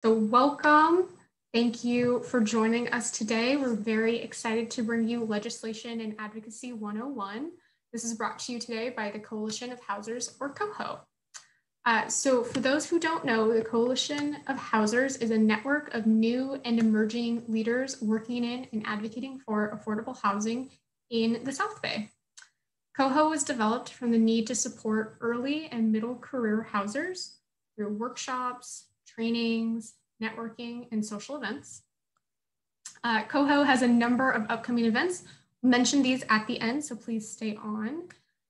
So welcome. Thank you for joining us today. We're very excited to bring you Legislation and Advocacy 101. This is brought to you today by the Coalition of Housers, or CoHo. So for those who don't know, the Coalition of Housers is a network of new and emerging leaders working in and advocating for affordable housing in the South Bay. CoHo was developed from the need to support early and middle career housers through workshops, trainings, networking, and social events. CoHo has a number of upcoming events. We'll mention these at the end, so please stay on.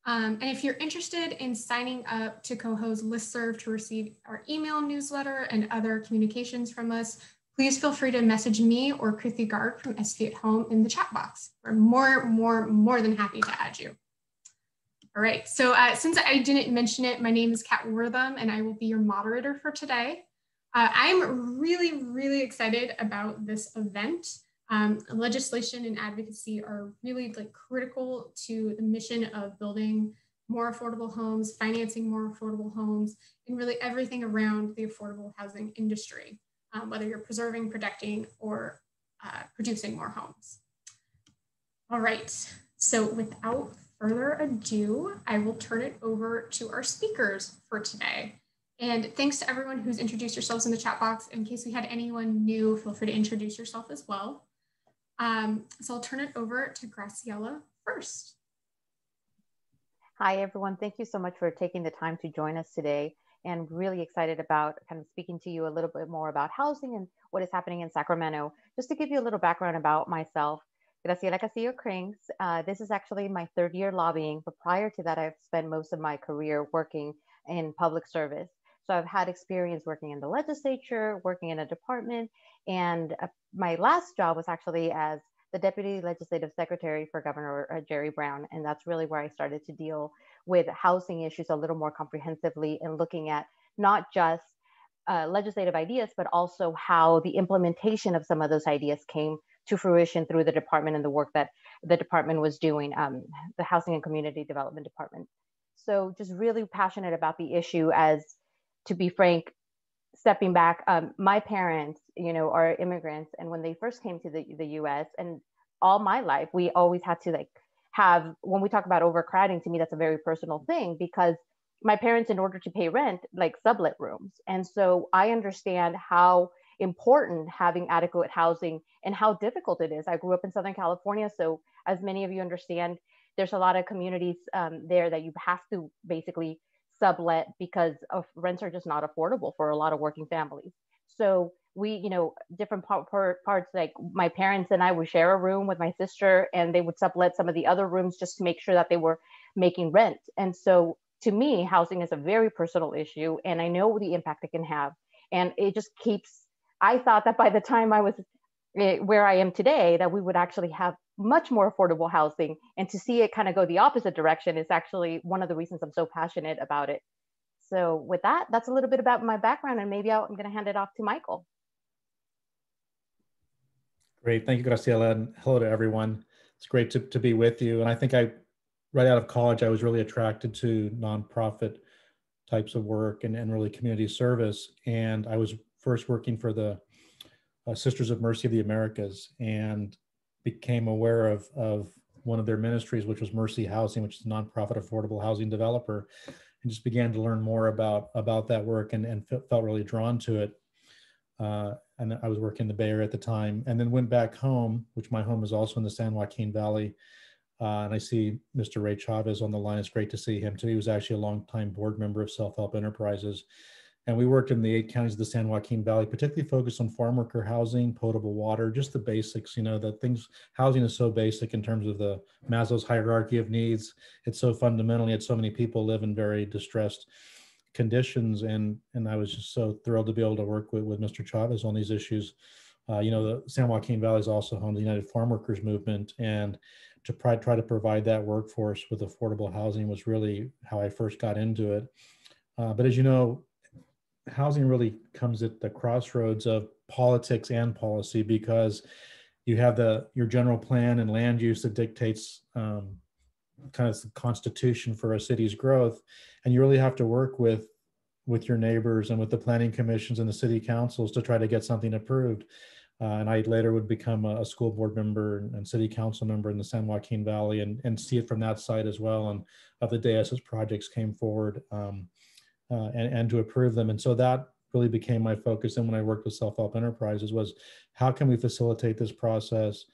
And if you're interested in signing up to CoHo's listserv to receive our email newsletter and other communications from us, please feel free to message me or Krithi Garg from SV at Home in the chat box. We're more than happy to add you. All right, so since I didn't mention it, my name is Kat Wortham and I will be your moderator for today. I'm really excited about this event. Legislation and advocacy are really critical to the mission of building more affordable homes, financing more affordable homes, and really everything around the affordable housing industry, whether you're preserving, protecting, or producing more homes. All right, so without further ado, I will turn it over to our speakers for today. And thanks to everyone who's introduced yourselves in the chat box. In case we had anyone new, feel free to introduce yourself as well. So I'll turn it over to Graciela first. Hi, everyone. Thank you so much for taking the time to join us today, and really excited about kind of speaking to you a little bit more about housing and what is happening in Sacramento. Just to give you a little background about myself, Graciela Castillo Krings. This is actually my third year lobbying, but prior to that, I've spent most of my career working in public service. So I've had experience working in the legislature, working in a department, and my last job was actually as the Deputy Legislative Secretary for Governor Jerry Brown. And that's really where I started to deal with housing issues a little more comprehensively and looking at not just legislative ideas, but also how the implementation of some of those ideas came to fruition through the department and the work that the department was doing, the Housing and Community Development Department. So just really passionate about the issue. As to be frank, stepping back, my parents, are immigrants. And when they first came to the US, and all my life, we always had to have, when we talk about overcrowding, to me, that's a very personal thing, because my parents, in order to pay rent, sublet rooms. And so I understand how important having adequate housing and how difficult it is. I grew up in Southern California. So as many of you understand, there's a lot of communities there that you have to basically sublet because of rents are just not affordable for a lot of working families. So we, different parts, like my parents and I would share a room with my sister, and they would sublet some of the other rooms just to make sure that they were making rent. And so to me, housing is a very personal issue, and I know the impact it can have. And it just keeps, I thought that by the time I was where I am today, that we would actually have much more affordable housing, and to see it kind of go the opposite direction is actually one of the reasons I'm so passionate about it. So with that, that's a little bit about my background, and maybe I'm going to hand it off to Michael. Great, thank you, Graciela, and hello to everyone. It's great to be with you. And I think right out of college, I was really attracted to nonprofit types of work and really community service. And I was first working for the Sisters of Mercy of the Americas, and became aware of one of their ministries, which was Mercy Housing, which is a nonprofit affordable housing developer, and just began to learn more about that work and felt really drawn to it. And I was working in the Bay Area at the time, and then went back home, which my home is also in the San Joaquin Valley. And I see Mr. Ray Chavez on the line. It's great to see him too. He was actually a longtime board member of Self-Help Enterprises. And we worked in the 8 counties of the San Joaquin Valley, particularly focused on farm worker housing, potable water, just the basics, housing is so basic in terms of the Maslow's hierarchy of needs. It's so fundamental, yet so many people live in very distressed conditions. And I was just so thrilled to be able to work with Mr. Chavez on these issues. The San Joaquin Valley is also home to the United Farm Workers Movement, and to try to provide that workforce with affordable housing was really how I first got into it. But as you know, housing really comes at the crossroads of politics and policy, because you have your general plan and land use that dictates kind of the constitution for a city's growth, and you really have to work with with your neighbors and with the planning commissions and the city councils to try to get something approved. And I later would become a school board member and city council member in the San Joaquin Valley, and see it from that side as well. And of the day as projects came forward, and to approve them. And so that really became my focus. And when I worked with self-help enterprises, was how can we facilitate this process,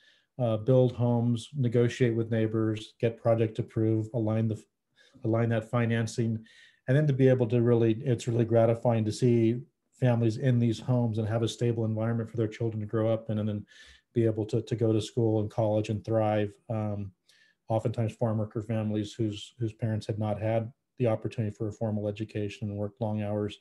build homes, negotiate with neighbors, get project approved, align that financing, and then to be able to it's really gratifying to see families in these homes and have a stable environment for their children to grow up in, and then be able to go to school and college and thrive. Oftentimes farm worker families whose parents had not had the opportunity for a formal education and worked long hours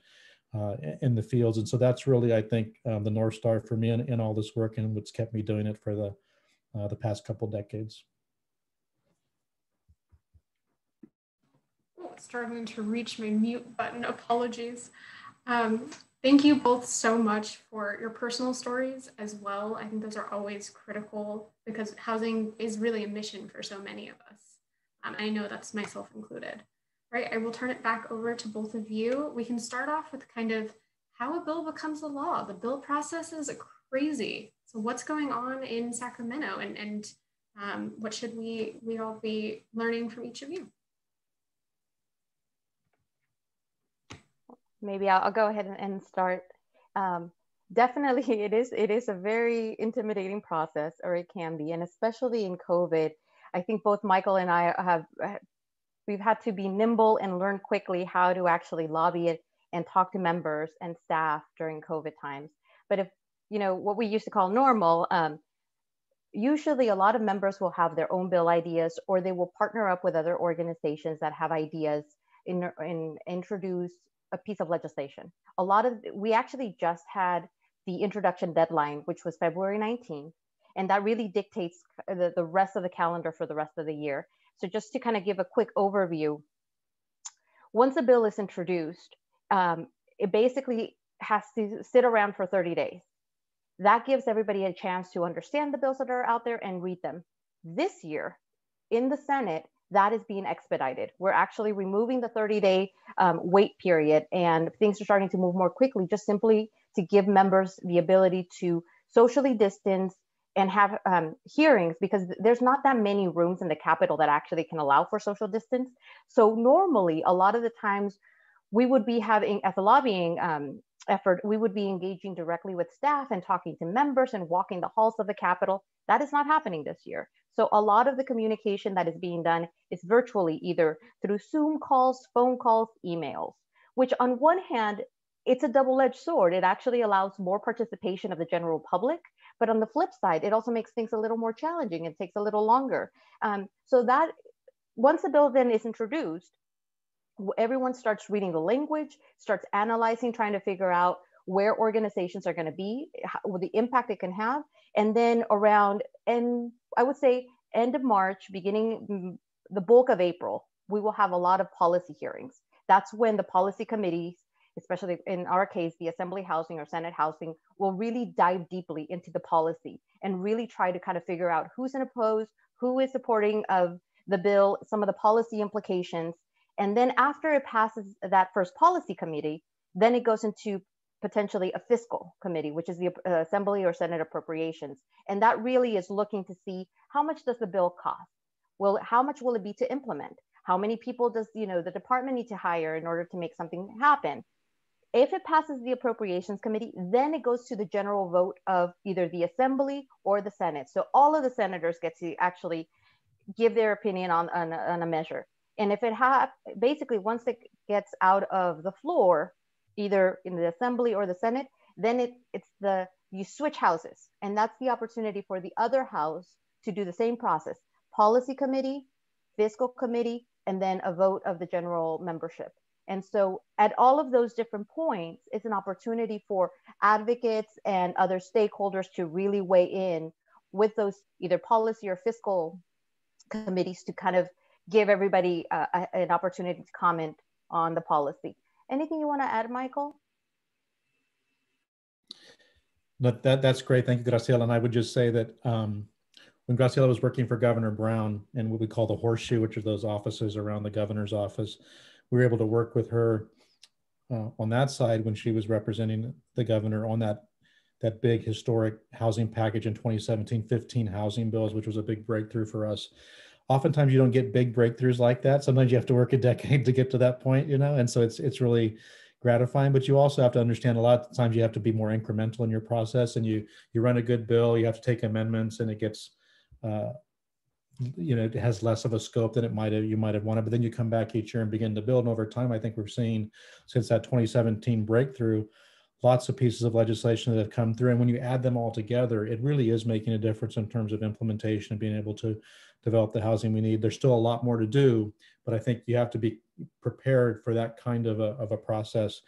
in the fields. And so that's really, I think, the North Star for me in all this work, and what's kept me doing it for the past couple decades. Oh, starting to reach my mute button, apologies. Thank you both so much for your personal stories as well. I think those are always critical because housing is really a mission for so many of us. I know that's myself included. Right, I will turn it back over to both of you. We can start off with kind of how a bill becomes a law. The bill process is crazy. So what's going on in Sacramento, and what should we all be learning from each of you? Maybe I'll go ahead and start. Definitely, it is a very intimidating process, or it can be, and especially in COVID. I think both Michael and I we've had to be nimble and learn quickly how to actually lobby it and talk to members and staff during COVID times. But if, what we used to call normal, usually a lot of members will have their own bill ideas, or they will partner up with other organizations that have ideas in introduce a piece of legislation. We actually just had the introduction deadline, which was February 19th, and that really dictates the rest of the calendar for the rest of the year. So just to kind of give a quick overview, once a bill is introduced, it basically has to sit around for 30 days. That gives everybody a chance to understand the bills that are out there and read them. This year, in the Senate, that is being expedited. We're actually removing the 30-day wait period, and things are starting to move more quickly, just simply to give members the ability to socially distance and have hearings, because there's not that many rooms in the Capitol that actually can allow for social distance. So normally, a lot of the times, we would be having, as a lobbying effort, we would be engaging directly with staff and talking to members and walking the halls of the Capitol. That is not happening this year. So a lot of the communication that is being done is virtually, either through Zoom calls, phone calls, emails, which on one hand, it's a double-edged sword. It actually allows more participation of the general public, but on the flip side, it also makes things a little more challenging. It takes a little longer. So that once the bill then is introduced, everyone starts reading the language, starts analyzing, trying to figure out where organizations are going to be, the impact it can have. And then around, and I would say end of March, beginning the bulk of April, we will have a lot of policy hearings. That's when the policy committees, especially in our case, the Assembly Housing or Senate Housing, will really dive deeply into the policy and really try to kind of figure out who's opposed, who is supporting of the bill, some of the policy implications. And then after it passes that first policy committee, then it goes into potentially a fiscal committee, which is the Assembly or Senate Appropriations. And that really is looking to see how much does the bill cost? Well, how much will it be to implement? How many people does the department need to hire in order to make something happen? If it passes the Appropriations Committee, then it goes to the general vote of either the Assembly or the Senate. So all of the senators get to actually give their opinion on a measure. And if it basically once it gets out of the floor, either in the Assembly or the Senate, then you switch houses. And that's the opportunity for the other house to do the same process: policy committee, fiscal committee, and then a vote of the general membership. And so at all of those different points, it's an opportunity for advocates and other stakeholders to really weigh in with those either policy or fiscal committees to kind of give everybody an opportunity to comment on the policy. Anything you want to add, Michael? That's great. Thank you, Graciela. And I would just say that when Graciela was working for Governor Brown and what we call the horseshoe, which are those offices around the governor's office, we were able to work with her on that side when she was representing the governor on that big historic housing package in 2017, 15 housing bills, which was a big breakthrough for us. Oftentimes you don't get big breakthroughs like that. Sometimes you have to work a decade to get to that point, and so it's really gratifying, but you also have to understand a lot of times you have to be more incremental in your process, and you run a good bill, you have to take amendments, and it gets it has less of a scope than you might have wanted, but then you come back each year and begin to build. And over time, I think we're seeing, since that 2017 breakthrough, lots of pieces of legislation that have come through. And when you add them all together, it really is making a difference in terms of implementation and being able to develop the housing we need. There's still a lot more to do, but I think you have to be prepared for that kind of a process.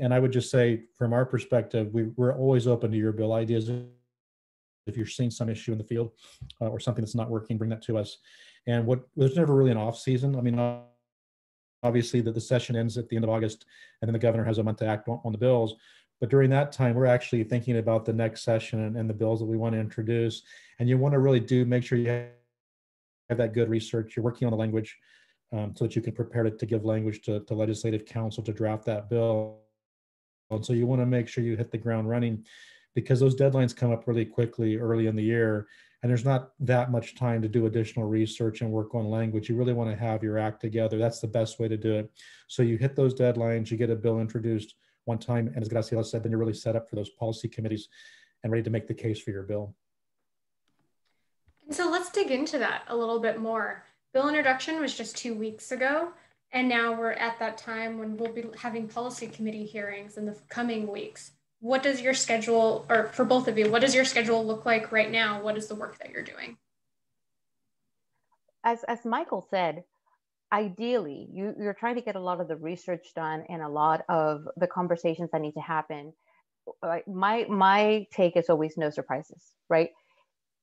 And I would just say, from our perspective, we're always open to your bill ideas. If you're seeing some issue in the field or something that's not working, bring that to us. And there's never really an off season. I mean, obviously the session ends at the end of August, and then the governor has a month to act on the bills. But during that time, we're actually thinking about the next session and the bills that we want to introduce. And you want to really make sure you have that good research. You're working on the language so that you can prepare to give language to legislative council to draft that bill. And so you want to make sure you hit the ground running, because those deadlines come up really quickly early in the year, and there's not that much time to do additional research and work on language. You really want to have your act together. That's the best way to do it. So you hit those deadlines, you get a bill introduced one time, and as Graciela said, then you're really set up for those policy committees and ready to make the case for your bill. And so let's dig into that a little bit more. Bill introduction was just 2 weeks ago, and now we're at that time when we'll be having policy committee hearings in the coming weeks. What does your schedule, or for both of you, what does your schedule look like right now? What is the work that you're doing? As Michael said, ideally, you're trying to get a lot of the research done and a lot of the conversations that need to happen. My take is always no surprises, right?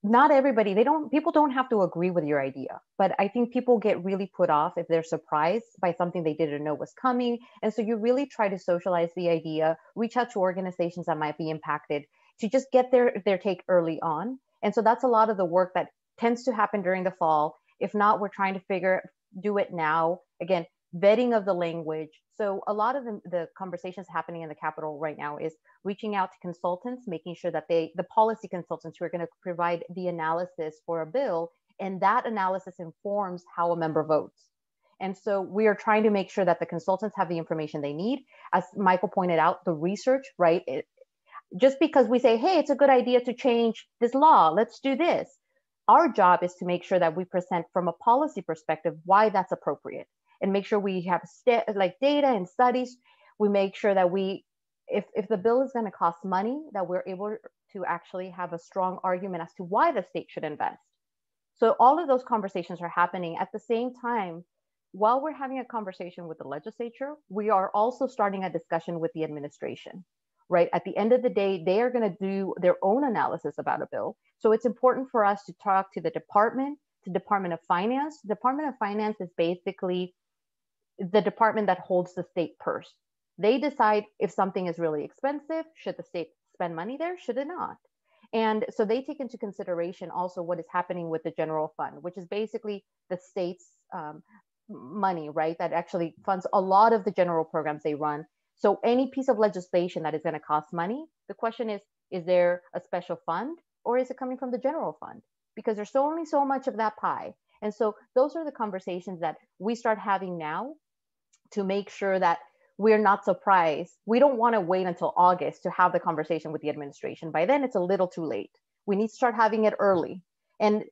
Not everybody, people don't have to agree with your idea, but I think people get really put off if they're surprised by something they didn't know was coming. And so you really try to socialize the idea, reach out to organizations that might be impacted to just get their take early on. And so that's a lot of the work that tends to happen during the fall. If not, we're trying to do it now. Again, vetting of the language. So a lot of the conversations happening in the Capitol right now is reaching out to consultants, making sure that the policy consultants who are going to provide the analysis for a bill, and that analysis informs how a member votes. And so we are trying to make sure that the consultants have the information they need. As Michael pointed out, the research, right? Just because we say, hey, it's a good idea to change this law, let's do this. Our job is to make sure that we present from a policy perspective why that's appropriate, and make sure we have data and studies. We make sure that if the bill is going to cost money, that we're able to actually have a strong argument as to why the state should invest. So all of those conversations are happening at the same time. While we're having a conversation with the legislature, we are also starting a discussion with the administration, right? At the end of the day, they are going to do their own analysis about a bill. So it's important for us to talk to the Department of Finance. The Department of Finance is basically the department that holds the state purse. They decide if something is really expensive, should the state spend money there, should it not? And so they take into consideration also what is happening with the general fund, which is basically the state's money, right? That actually funds a lot of the general programs they run. So any piece of legislation that is going to cost money, the question is there a special fund, or is it coming from the general fund? Because there's only so much of that pie. And so those are the conversations that we start having now to make sure that we're not surprised. We don't want to wait until August to have the conversation with the administration. By then, it's a little too late. We need to start having it early. And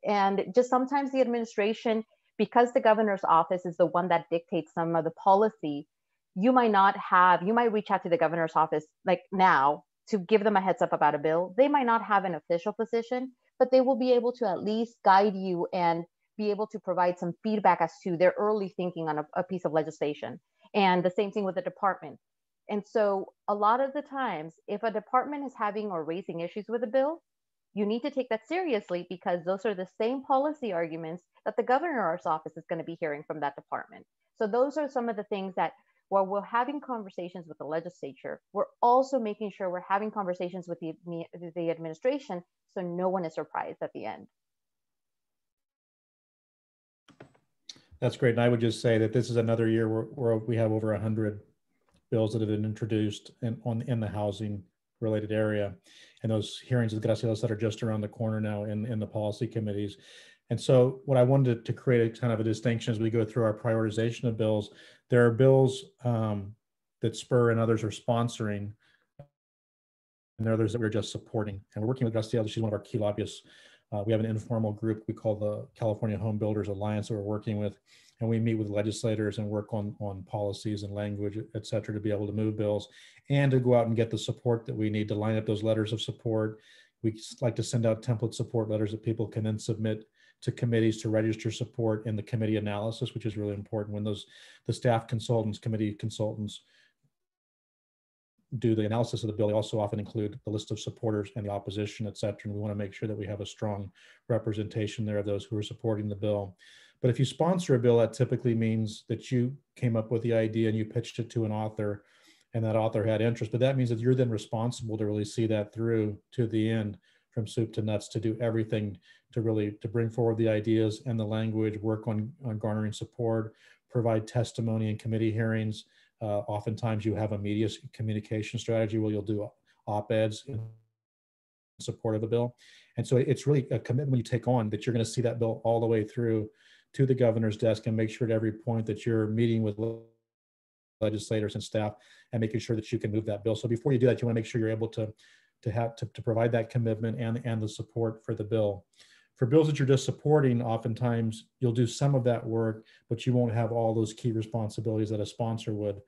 just sometimes the administration, because the governor's office is the one that dictates some of the policy, you might reach out to the governor's office like now to give them a heads up about a bill. They might not have an official position, but they will be able to at least guide you and be able to provide some feedback as to their early thinking on a piece of legislation. And the same thing with the department. And so a lot of the times, if a department is having or raising issues with a bill, you need to take that seriously, because those are the same policy arguments that the governor's office is going to be hearing from that department. So those are some of the things that while we're having conversations with the legislature, we're also making sure we're having conversations with the administration, so no one is surprised at the end. That's great. And I would just say that this is another year where we have over 100 bills that have been introduced in the housing related area. And those hearings with Graciela said are just around the corner now in the policy committees. And so what I wanted to create a kind of a distinction as we go through our prioritization of bills, there are bills that spur and others are sponsoring, and there are others that we're just supporting. And we're working with Graciela, she's one of our key lobbyists. We have an informal group we call the California Home Builders Alliance that we're working with, and we meet with legislators and work on policies and language, et cetera, to be able to move bills and to go out and get the support that we need to line up those letters of support. We like to send out template support letters that people can then submit to committees to register support in the committee analysis, which is really important when the staff consultants, committee consultants do the analysis of the bill. They also often include the list of supporters and the opposition, et cetera. And we want to make sure that we have a strong representation there of those who are supporting the bill. But if you sponsor a bill, that typically means that you came up with the idea and you pitched it to an author, and that author had interest. But that means that you're then responsible to really see that through to the end, from soup to nuts, to do everything to bring forward the ideas and the language, work on garnering support, provide testimony in committee hearings. Oftentimes you have a media communication strategy where you'll do op-eds in support of the bill. And so it's really a commitment you take on that you're going to see that bill all the way through to the governor's desk and make sure at every point that you're meeting with legislators and staff and making sure that you can move that bill. So before you do that, you want to make sure you're able to provide that commitment and the support for the bill. For bills that you're just supporting, oftentimes you'll do some of that work, but you won't have all those key responsibilities that a sponsor would. And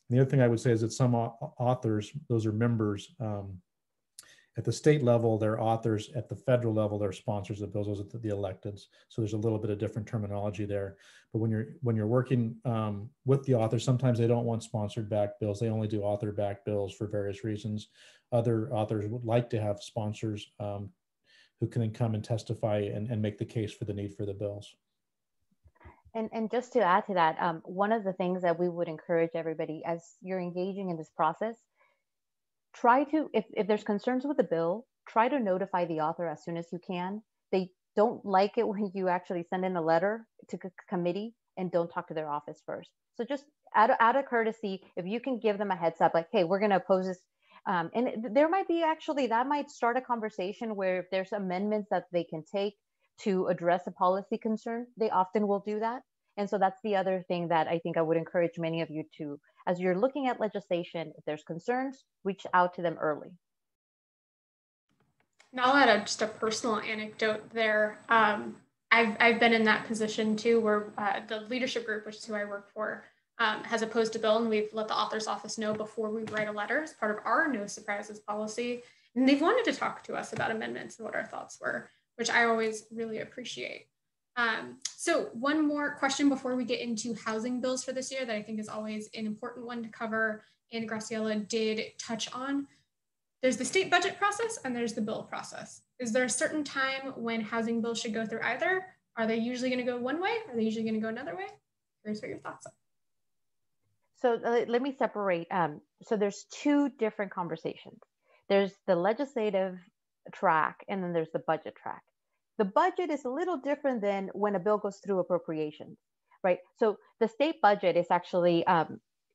the other thing I would say is that some authors, those are members. At the state level, they're authors. At the federal level, they're sponsors of bills. Those are the electeds. So there's a little bit of different terminology there. But when you're working with the authors, sometimes they don't want sponsored back bills. They only do author back bills for various reasons. Other authors would like to have sponsors who can then come and testify and make the case for the need for the bills. And just to add to that, one of the things that we would encourage everybody as you're engaging in this process, try to, if there's concerns with the bill, try to notify the author as soon as you can. They don't like it when you actually send in a letter to committee and don't talk to their office first. So just out of courtesy, if you can give them a heads up, like, hey, we're going to oppose this. And there might be that might start a conversation where if there's amendments that they can take to address a policy concern, they often will do that. And so that's the other thing that I think I would encourage many of you to, as you're looking at legislation, if there's concerns, reach out to them early. Now I'll add just a personal anecdote there. I've been in that position too, where the leadership group, which is who I work for, has opposed a bill, and we've let the author's office know before we write a letter as part of our no surprises policy. And they've wanted to talk to us about amendments and what our thoughts were, which I always really appreciate. So one more question before we get into housing bills for this year that I think is always an important one to cover, and Graciela did touch on. There's the state budget process and there's the bill process. Is there a certain time when housing bills should go through either? Are they usually going to go one way? Are they usually going to go another way? Here's what your thoughts are. So let me separate. So there's two different conversations. There's the legislative track and then there's the budget track. The budget is a little different than when a bill goes through appropriations, right? So the state budget is actually,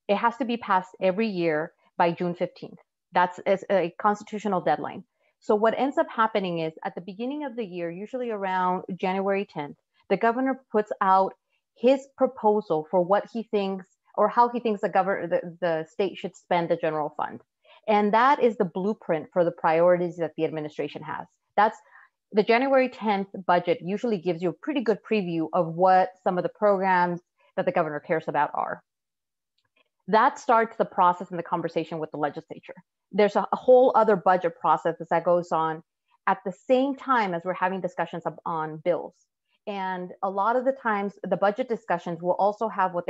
it has to be passed every year by June 15th. That's a constitutional deadline. So what ends up happening is at the beginning of the year, usually around January 10th, the governor puts out his proposal for what he thinks or how he thinks the state should spend the general fund. And that is the blueprint for the priorities that the administration has. That's the January 10th budget usually gives you a pretty good preview of what some of the programs that the governor cares about are. That starts the process and the conversation with the legislature. There's a whole other budget process that goes on at the same time as we're having discussions on bills. And a lot of the times the budget discussions will also have what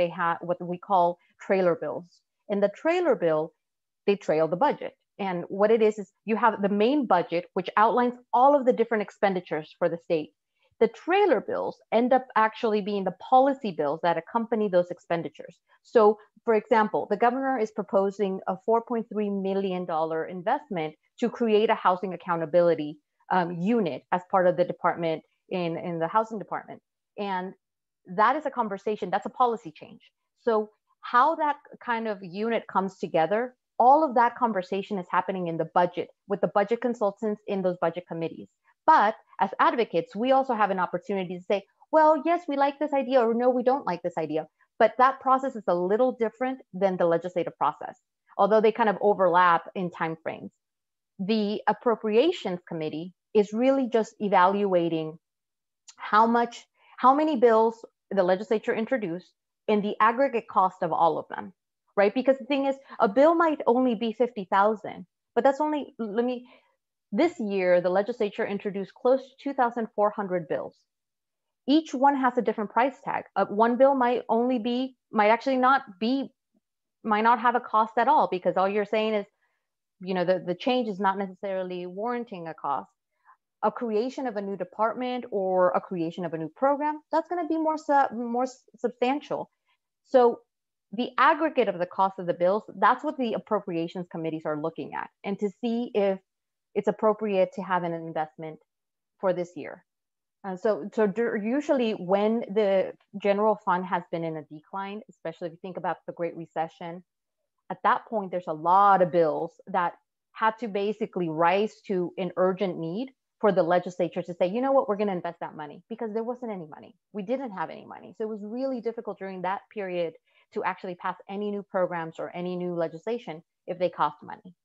we call trailer bills. In the trailer bill, they trail the budget. And what it is you have the main budget, which outlines all of the different expenditures for the state. The trailer bills end up actually being the policy bills that accompany those expenditures. So for example, the governor is proposing a $4.3 million investment to create a housing accountability unit as part of the department in the housing department. And that is a conversation, that's a policy change. So how that kind of unit comes together, all of that conversation is happening in the budget with the budget consultants in those budget committees. But as advocates, we also have an opportunity to say, well, yes, we like this idea, or no, we don't like this idea. But that process is a little different than the legislative process, although they kind of overlap in timeframes. The appropriations committee is really just evaluating how many bills the legislature introduced and the aggregate cost of all of them, right? Because the thing is, a bill might only be 50,000, but that's only, this year, the legislature introduced close to 2,400 bills. Each one has a different price tag. One bill might not have a cost at all, because all you're saying is, the change is not necessarily warranting a cost. A creation of a new department or a creation of a new program, that's going to be more substantial. So the aggregate of the cost of the bills, that's what the appropriations committees are looking at, and to see if it's appropriate to have an investment for this year. So usually when the general fund has been in a decline, especially if you think about the Great Recession, at that point, there's a lot of bills that had to basically rise to an urgent need for the legislature to say, you know what, we're going to invest that money, because there wasn't any money. We didn't have any money. So it was really difficult during that period to actually pass any new programs or any new legislation if they cost money.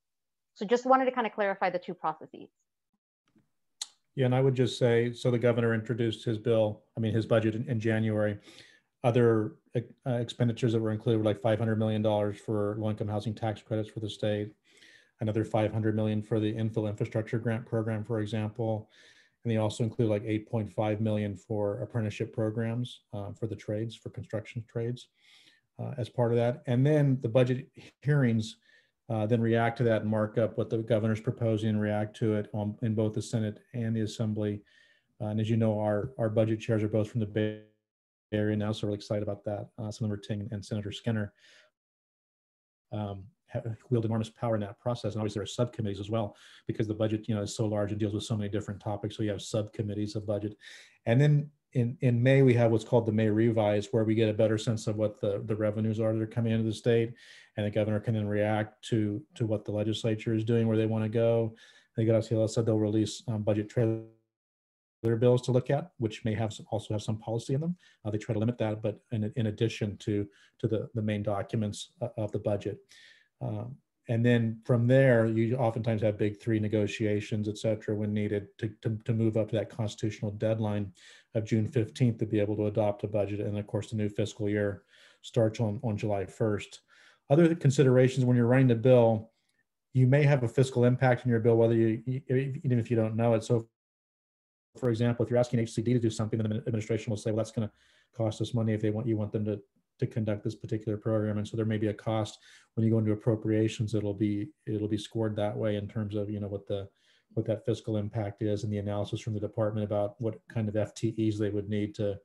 So just wanted to kind of clarify the two processes. Yeah, and I would just say, so the governor introduced his budget in January. Other expenditures that were included were like $500 million for low-income housing tax credits for the state, another $500 million for the infill infrastructure grant program, for example. And they also include like $8.5 million for apprenticeship programs for the trades, for construction trades as part of that. And then the budget hearings then react to that and mark up what the governor's proposing and react to it in both the Senate and the Assembly. And as you know, our budget chairs are both from the Bay Area now, so we're really excited about that. Senator Ting and Senator Skinner wield enormous power in that process. And obviously there are subcommittees as well, because the budget, is so large and deals with so many different topics. So you have subcommittees of budget. And then in May, we have what's called the May Revise, where we get a better sense of what the revenues are that are coming into the state. And the governor can then react to what the legislature is doing, where they want to go. I think Graciela said they'll release budget trailer bills to look at, which may also have some policy in them. They try to limit that, but in addition to the main documents of the budget. And then from there, you oftentimes have big three negotiations, et cetera, when needed to move up to that constitutional deadline of June 15th to be able to adopt a budget. And of course, the new fiscal year starts on July 1st. Other considerations when you're writing a bill, you may have a fiscal impact in your bill, whether even if you don't know it. So for example, if you're asking HCD to do something, the administration will say, well, that's going to cost us money if you want them to conduct this particular program. And so there may be a cost when you go into appropriations. It'll be scored that way in terms of what that fiscal impact is, and the analysis from the department about what kind of FTEs they would need to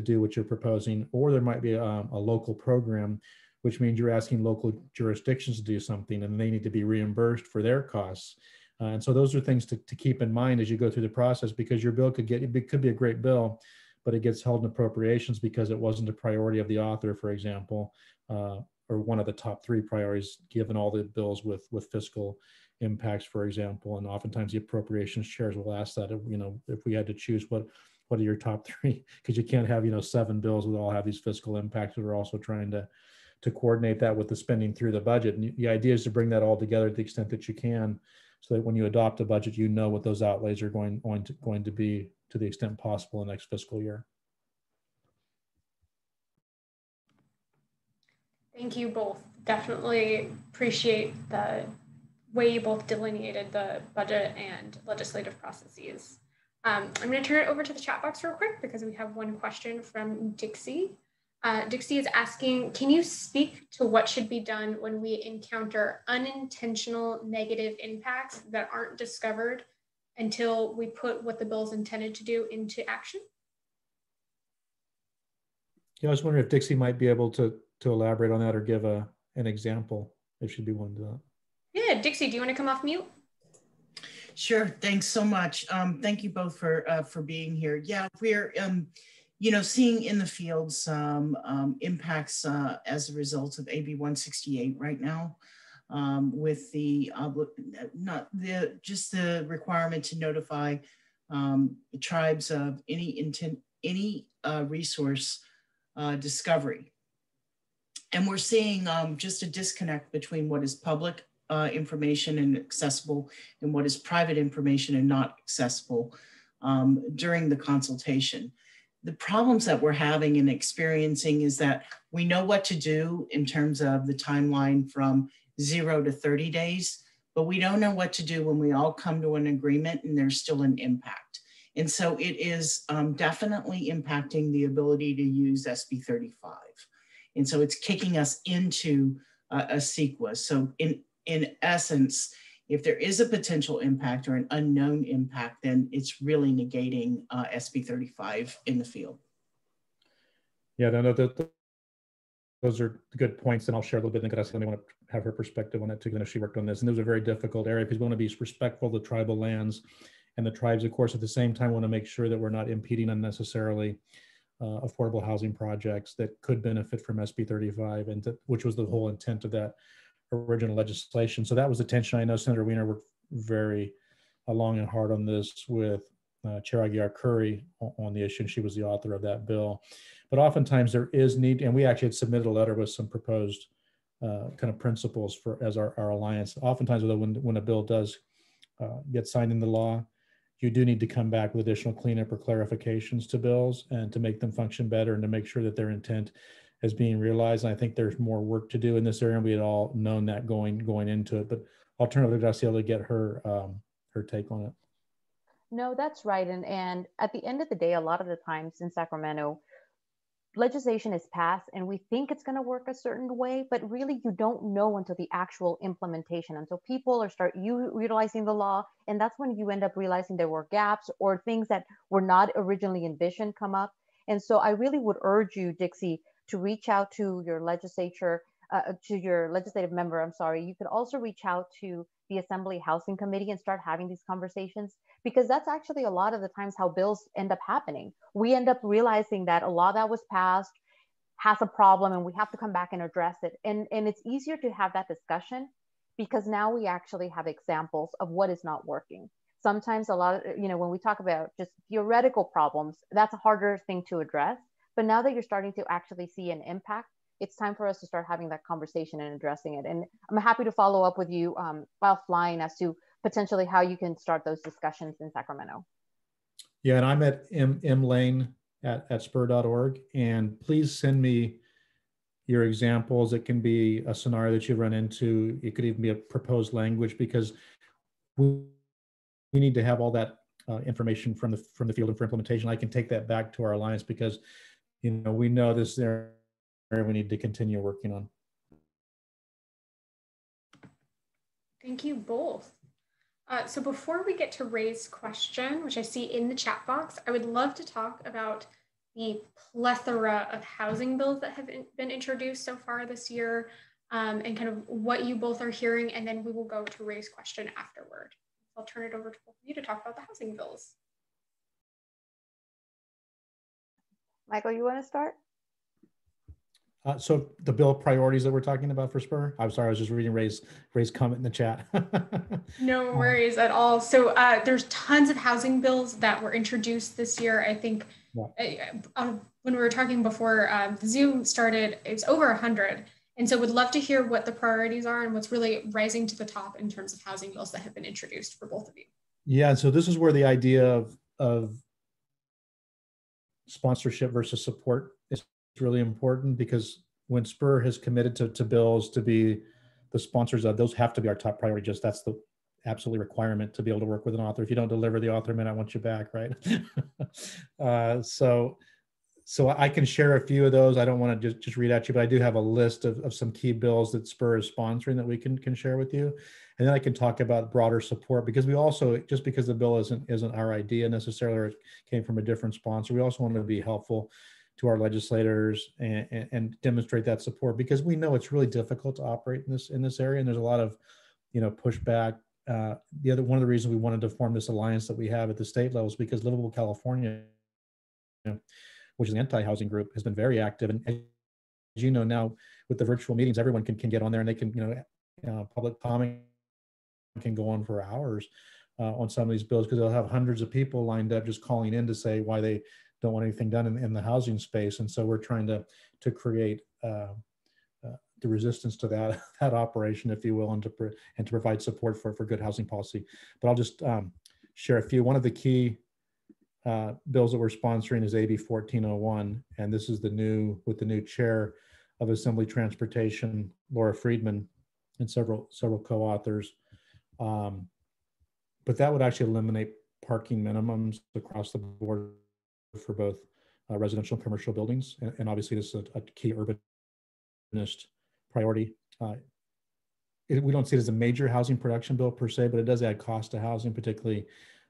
do what you're proposing. Or there might be a local program, which means you're asking local jurisdictions to do something, and they need to be reimbursed for their costs. And so those are things to keep in mind as you go through the process, because your bill could be a great bill, but it gets held in appropriations because it wasn't a priority of the author, for example, or one of the top three priorities, given all the bills with fiscal impacts, for example. And oftentimes the appropriations chairs will ask that, if we had to choose what are your top three, because you can't have, 7 bills that all have these fiscal impacts. We're also trying to coordinate that with the spending through the budget. And the idea is to bring that all together to the extent that you can, so that when you adopt a budget, you know what those outlays are going to be to the extent possible in the next fiscal year. Thank you both. Definitely appreciate the way you both delineated the budget and legislative processes. I'm going to turn it over to the chat box real quick because we have one question from Dixie. Dixie is asking, can you speak to what should be done when we encounter unintentional negative impacts that aren't discovered until we put what the bill is intended to do into action? Yeah, I was wondering if Dixie might be able to elaborate on that or give an example, if she'd be willing to do that. Yeah, Dixie, do you want to come off mute? Sure, thanks so much. Thank you both for being here. Yeah, we're, seeing in the field some impacts as a result of AB 168 right now, with the just the requirement to notify tribes of any resource discovery. And we're seeing just a disconnect between what is public information and accessible and what is private information and not accessible during the consultation. The problems that we're having and experiencing is that we know what to do in terms of the timeline from 0 to 30 days, but we don't know what to do when we all come to an agreement and there's still an impact. And so it is definitely impacting the ability to use SB 35. And so it's kicking us into a CEQA. So in essence, if there is a potential impact or an unknown impact, then it's really negating SB 35 in the field. Yeah, those are good points, and I'll share a little bit. And Graciela may want to have her perspective on it too, because she worked on this. And it was a very difficult area because we want to be respectful of the tribal lands, and the tribes, of course, at the same time want to make sure that we're not impeding unnecessarily affordable housing projects that could benefit from SB 35, and which was the whole intent of that original legislation. So that was the tension. I know Senator Wiener worked very long and hard on this with Chair Aguiar Curry on the issue, and she was the author of that bill. But oftentimes there is need, and we actually had submitted a letter with some proposed kind of principles as our alliance. Oftentimes, though, when a bill does get signed into law, you do need to come back with additional cleanup or clarifications to bills and to make them function better and to make sure that their intent is being realized. And I think there's more work to do in this area, and we had all known that going into it. But I'll turn it over to Graciela to get her take on it. No, that's right. And at the end of the day, a lot of the times in Sacramento, legislation is passed and we think it's going to work a certain way, but really you don't know until the actual implementation, until people start utilizing the law. And that's when you end up realizing there were gaps or things that were not originally envisioned come up. And so I really would urge you, Dixie, to reach out to your legislature, to your legislative member, I'm sorry. You could also reach out to the Assembly Housing Committee and start having these conversations, because that's actually a lot of the times how bills end up happening. We end up realizing that a law that was passed has a problem and we have to come back and address it. And it's easier to have that discussion because now we actually have examples of what is not working. Sometimes a lot of, when we talk about just theoretical problems, that's a harder thing to address. But now that you're starting to actually see an impact, it's time for us to start having that conversation and addressing it. And I'm happy to follow up with you while flying as to potentially how you can start those discussions in Sacramento. Yeah, and I'm at mlane at spur.org. And please send me your examples. It can be a scenario that you run into. It could even be a proposed language, because we need to have all that information from the field and for implementation. I can take that back to our alliance because, we know this area we need to continue working on. Thank you both. So before we get to Ray's question, which I see in the chat box, I would love to talk about the plethora of housing bills that have been introduced so far this year, and kind of what you both are hearing, and then we will go to Ray's question afterward. I'll turn it over to both of you to talk about the housing bills. Michael, you want to start? So the bill priorities that we're talking about for Spur, I'm sorry, I was just reading Ray's comment in the chat. No worries at all. So there's tons of housing bills that were introduced this year. I think when we were talking before Zoom started, it was over 100. And so would love to hear what the priorities are and what's really rising to the top in terms of housing bills that have been introduced for both of you. Yeah, so this is where the idea of sponsorship versus support is really important, because when Spur has committed to bills to be the sponsors of, those have to be our top priority. Just that's the absolutely requirement to be able to work with an author. If you don't deliver, the author may not want you back, right? So I can share a few of those. I don't want to just read at you, but I do have a list of some key bills that Spur is sponsoring that we can share with you. And then I can talk about broader support, because we also, just because the bill isn't our idea necessarily, or it came from a different sponsor, we also want to be helpful to our legislators and demonstrate that support, because we know it's really difficult to operate in this area, and there's a lot of pushback. One of the reasons we wanted to form this alliance that we have at the state level is because livable California which is the anti-housing group, has been very active. And as you know, now with the virtual meetings, everyone can get on there and they can, public comment can go on for hours on some of these bills, because they'll have hundreds of people lined up just calling in to say why they don't want anything done in the housing space. And so we're trying to create the resistance to that operation, if you will, and to provide support for good housing policy. But I'll just share a few. One of the key bills that we're sponsoring is AB 1401, and this is with the new chair of Assembly Transportation, Laura Friedman, and several co-authors. But that would actually eliminate parking minimums across the board for both residential and commercial buildings, and obviously this is a key urbanist priority. We don't see it as a major housing production bill per se, but it does add cost to housing, particularly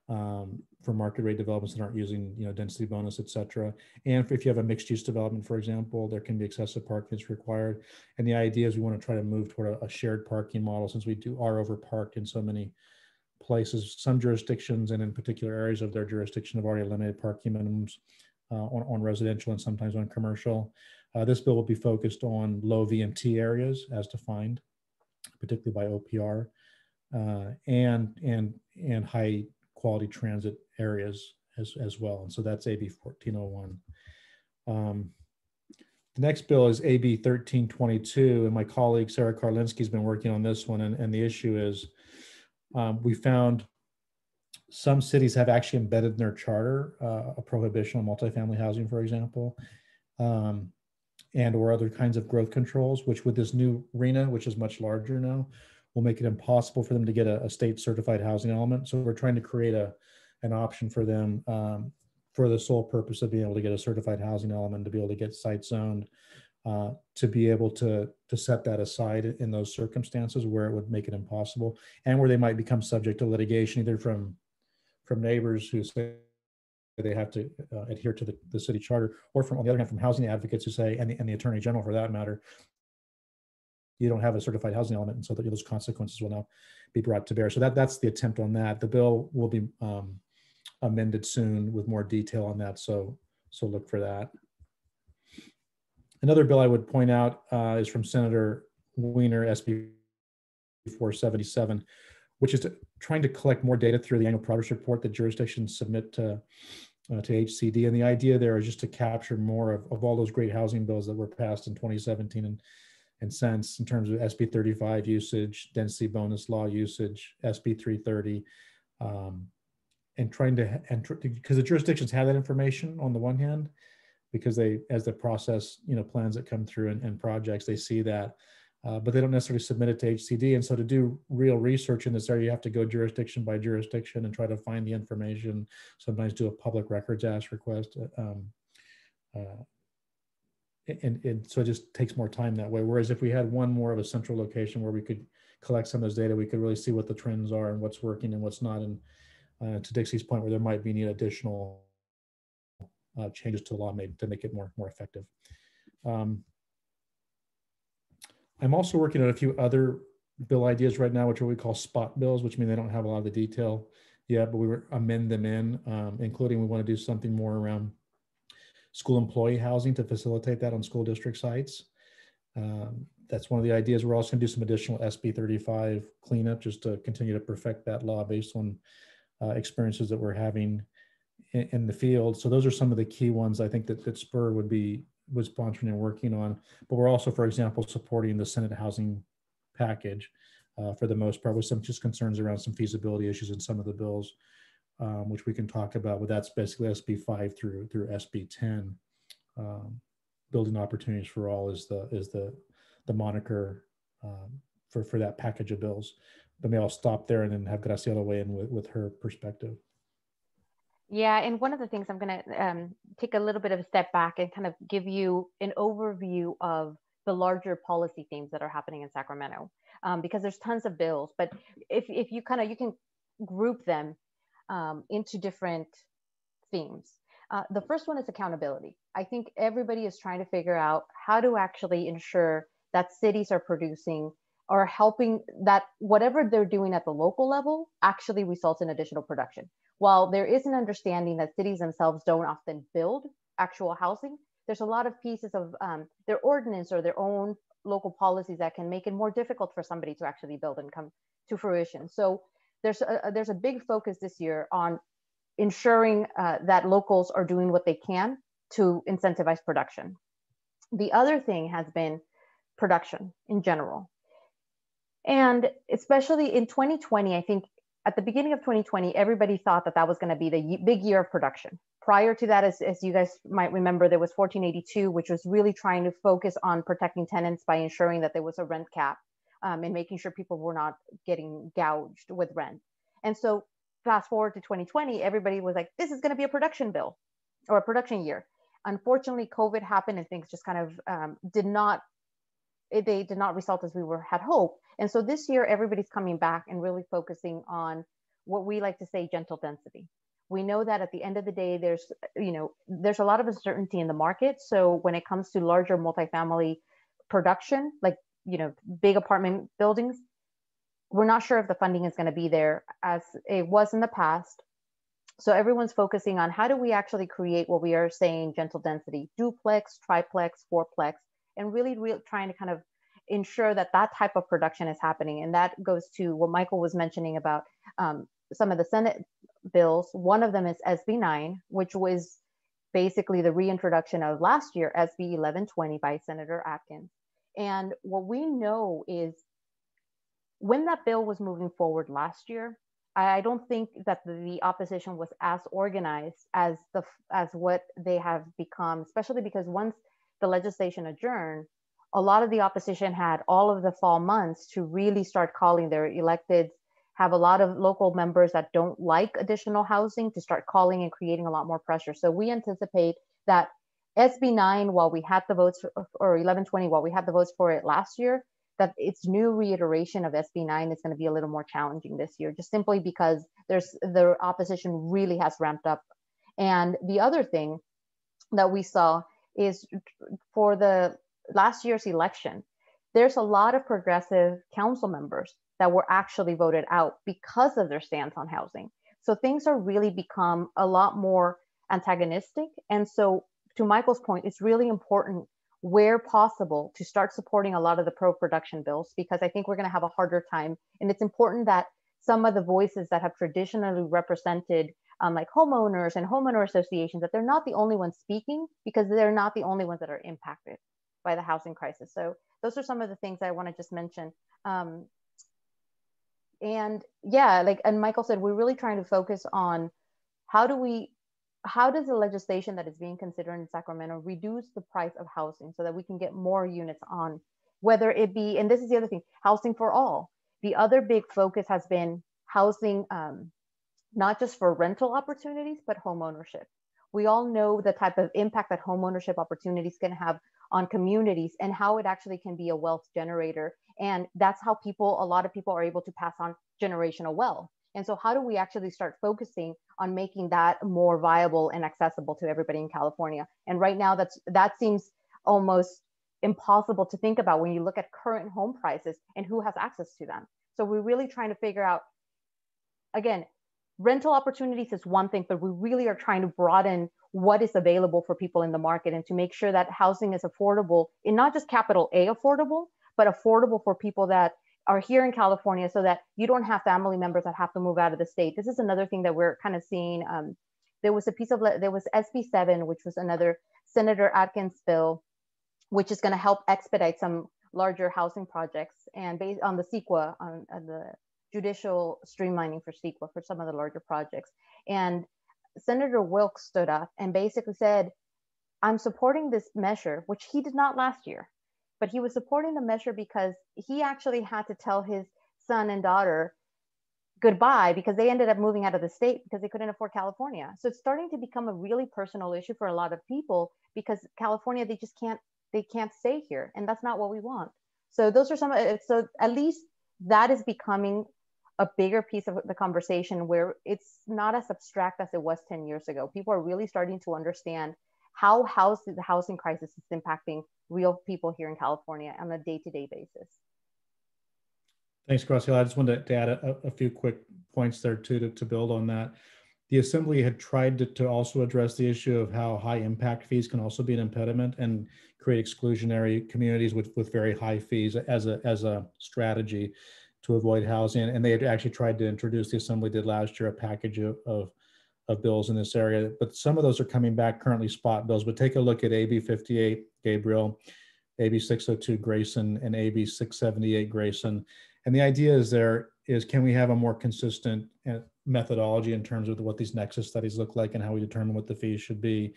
for market rate developments that aren't using density bonus, et cetera. And if you have a mixed use development, for example, there can be excessive parking that's required. And the idea is we want to try to move toward a shared parking model, since we are overparked in so many places. Some jurisdictions, and in particular areas of their jurisdiction, have already eliminated parking minimums on residential and sometimes on commercial. This bill will be focused on low VMT areas as defined, particularly by OPR, and high quality transit areas as well. And so that's AB 1401. The next bill is AB 1322, and my colleague Sarah Karlinski has been working on this one. And the issue is we found some cities have actually embedded in their charter a prohibition on multifamily housing, for example, and or other kinds of growth controls, which with this new RENA, which is much larger now, will make it impossible for them to get a state certified housing element. So we're trying to create an option for them for the sole purpose of being able to get a certified housing element, to be able to get site zoned, to be able to set that aside in those circumstances where it would make it impossible, and where they might become subject to litigation, either from neighbors who say they have to adhere to the city charter, or on the other hand, from housing advocates who say, and the attorney general for that matter, you don't have a certified housing element, and so that those consequences will now be brought to bear. So that's the attempt on that. The bill will be amended soon with more detail on that, so look for that. Another bill I would point out is from Senator Wiener, SB 477, which is trying to collect more data through the annual progress report that jurisdictions submit to HCD. And the idea there is just to capture more of all those great housing bills that were passed in 2017 and since, in terms of SB 35 usage, density bonus law usage, SB 330, and trying to, because the jurisdictions have that information on the one hand, because they, as the process, plans that come through and projects, they see that, but they don't necessarily submit it to HCD. And so to do real research in this area, you have to go jurisdiction by jurisdiction and try to find the information, sometimes do a public records ask request. And so it just takes more time that way. Whereas if we had one more of a central location where we could collect some of those data, we could really see what the trends are and what's working and what's not. And to Dixie's point, where there might be need additional changes to the law made to make it more effective. I'm also working on a few other bill ideas right now, which are what we call spot bills, which mean they don't have a lot of the detail yet, but we will amend them including we want to do something more around school employee housing to facilitate that on school district sites. That's one of the ideas. We're also going to do some additional SB 35 cleanup just to continue to perfect that law based on experiences that we're having in the field. So those are some of the key ones I think that Spur was sponsoring and working on. But we're also, for example, supporting the Senate housing package for the most part, with some just concerns around some feasibility issues in some of the bills, which we can talk about. But that's basically SB 5 through SB 10. Building opportunities for all is the moniker for that package of bills. But maybe I'll stop there and then have Graciela weigh in with her perspective. Yeah, and one of the things I'm going to take a little bit of a step back and kind of give you an overview of the larger policy themes that are happening in Sacramento, because there's tons of bills. But if you can group them into different themes. The first one is accountability. I think everybody is trying to figure out how to actually ensure that cities are producing or helping that whatever they're doing at the local level actually results in additional production. While there is an understanding that cities themselves don't often build actual housing, there's a lot of pieces of their ordinance or their own local policies that can make it more difficult for somebody to actually build and come to fruition. So there's a big focus this year on ensuring that locals are doing what they can to incentivize production. The other thing has been production in general. And especially in 2020, I think at the beginning of 2020, everybody thought that that was going to be the big year of production. Prior to that, as you guys might remember, there was 1482, which was really trying to focus on protecting tenants by ensuring that there was a rent cap and making sure people were not getting gouged with rent. And so fast forward to 2020, everybody was like, this is going to be a production bill or a production year. Unfortunately, COVID happened and things just kind of did not result as we had hoped. And so this year, everybody's coming back and really focusing on what we like to say gentle density. We know that at the end of the day, there's a lot of uncertainty in the market. So when it comes to larger multifamily production, like, big apartment buildings, we're not sure if the funding is going to be there as it was in the past. So everyone's focusing on how do we actually create what we are saying gentle density, duplex, triplex, fourplex, and really trying to kind of ensure that that type of production is happening. And that goes to what Michael was mentioning about some of the Senate bills. One of them is SB 9, which was basically the reintroduction of last year, SB 1120 by Senator Atkins. And what we know is when that bill was moving forward last year, I don't think that the opposition was as organized as what they have become, especially because once the legislation adjourned, a lot of the opposition had all of the fall months to really start calling their electeds, have a lot of local members that don't like additional housing to start calling and creating a lot more pressure. So we anticipate that SB 9, while we had the votes, or 1120, while we had the votes for it last year, that its new reiteration of SB 9 is going to be a little more challenging this year, just simply because the opposition really has ramped up. And the other thing that we saw is for the last year's election, there's a lot of progressive council members that were actually voted out because of their stance on housing. So things are really become a lot more antagonistic. And so to Michael's point, it's really important where possible to start supporting a lot of the pro-production bills, because I think we're going to have a harder time. And it's important that some of the voices that have traditionally represented like homeowners and homeowner associations, that they're not the only ones speaking, because they're not the only ones that are impacted by the housing crisis. So those are some of the things I want to just mention. And yeah, and Michael said, we're really trying to focus on how does the legislation that is being considered in Sacramento reduce the price of housing so that we can get more units on, whether it be, and this is the other thing, housing for all. The other big focus has been housing, not just for rental opportunities, but home ownership. We all know the type of impact that home ownership opportunities can have on communities and how it actually can be a wealth generator. And that's how a lot of people are able to pass on generational wealth. And so how do we actually start focusing on making that more viable and accessible to everybody in California? And right now that seems almost impossible to think about when you look at current home prices and who has access to them. So we're really trying to figure out, again, rental opportunities is one thing, but we really are trying to broaden what is available for people in the market and to make sure that housing is affordable, and not just capital A affordable, but affordable for people that are here in California, so that you don't have family members that have to move out of the state. This is another thing that we're kind of seeing. There was SB 7, which was another Senator Atkins bill, which is going to help expedite some larger housing projects, and based on the CEQA, on the judicial streamlining for CEQA for some of the larger projects. And Senator Wilkes stood up and basically said, I'm supporting this measure, which he did not last year, but he was supporting the measure because he actually had to tell his son and daughter goodbye because they ended up moving out of the state because they couldn't afford California. So it's starting to become a really personal issue for a lot of people, because California, they can't stay here, and that's not what we want. So those are so at least that is becoming a bigger piece of the conversation, where it's not as abstract as it was 10 years ago. People are really starting to understand how the housing crisis is impacting real people here in California on a day-to-day basis. Thanks, Graciela. I just wanted to add a few quick points there too, to build on that. The Assembly had tried to also address the issue of how high impact fees can also be an impediment and create exclusionary communities with very high fees as a strategy to avoid housing. And they had actually tried to introduce, the Assembly did last year, a package of bills in this area, but some of those are coming back currently spot bills. But take a look at AB 58, Gabriel, AB 602, Grayson, and AB 678, Grayson. And the idea is can we have a more consistent methodology in terms of what these nexus studies look like and how we determine what the fees should be,